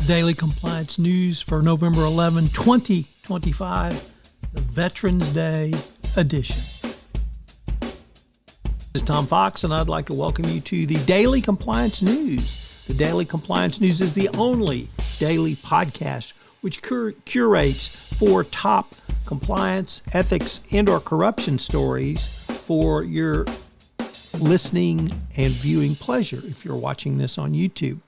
Daily Compliance News for November 11, 2025, the Veterans Day edition. This is Tom Fox, and I'd like to welcome you to the Daily Compliance News. The Daily Compliance News is the only daily podcast which curates 4 top compliance, ethics, and/or corruption stories for your listening and viewing pleasure if you're watching this on YouTube.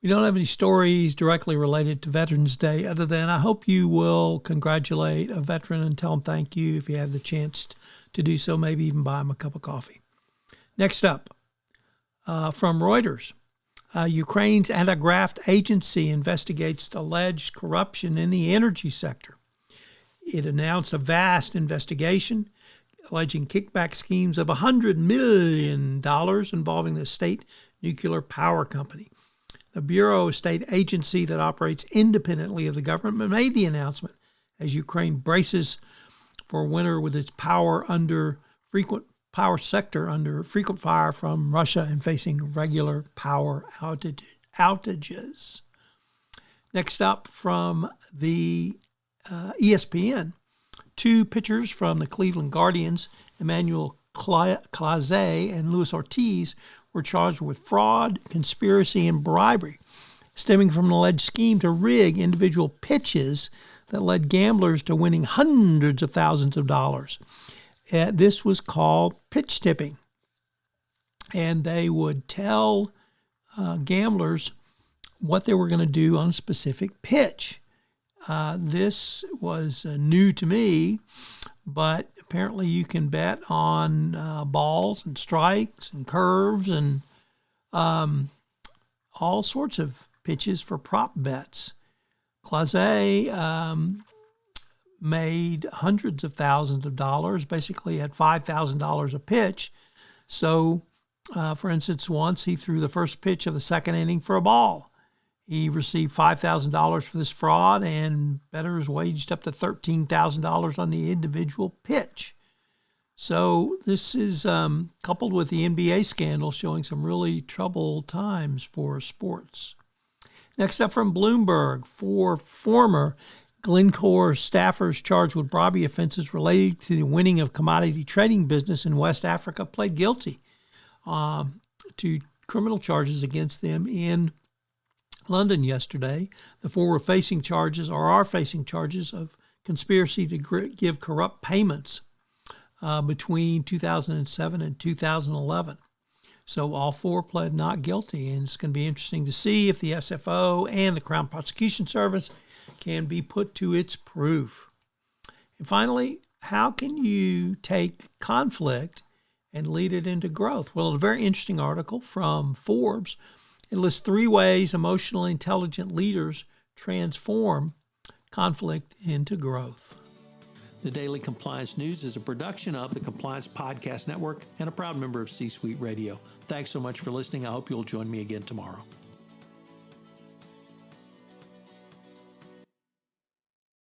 We don't have any stories directly related to Veterans Day other than I hope you will congratulate a veteran and tell them thank you if you have the chance to do so, maybe even buy them a cup of coffee. Next up, from Reuters, Ukraine's anti-graft agency investigates alleged corruption in the energy sector. It announced a vast investigation alleging kickback schemes of $100 million involving the state nuclear power company. The Bureau, a state agency that operates independently of the government, made the announcement as Ukraine braces for winter with its power sector under frequent fire from Russia and facing regular power outages. Next up from the ESPN, 2 pitchers from the Cleveland Guardians, Emmanuel Clase and Luis Ortiz, were charged with fraud, conspiracy, and bribery, stemming from an alleged scheme to rig individual pitches that led gamblers to winning hundreds of thousands of dollars. This was called pitch tipping, and they would tell gamblers what they were going to do on a specific pitch. This was new to me, but apparently you can bet on balls and strikes and curves and all sorts of pitches for prop bets. Clase made hundreds of thousands of dollars, basically at $5,000 a pitch. So, for instance, once he threw the first pitch of the second inning for a ball. He received $5,000 for this fraud, and bettors waged up to $13,000 on the individual pitch. So this is coupled with the NBA scandal showing some really troubled times for sports. Next up from Bloomberg, 4 former Glencore staffers charged with bribery offenses related to the winning of commodity trading business in West Africa pled guilty to criminal charges against them in London yesterday. The 4 are facing charges of conspiracy to give corrupt payments between 2007 and 2011. So all 4 pled not guilty, and it's going to be interesting to see if the SFO and the Crown Prosecution Service can be put to its proof. And finally, how can you take conflict and lead it into growth? Well, a very interesting article from Forbes. It lists 3 ways emotionally intelligent leaders transform conflict into growth. The Daily Compliance News is a production of the Compliance Podcast Network and a proud member of C-Suite Radio. Thanks so much for listening. I hope you'll join me again tomorrow.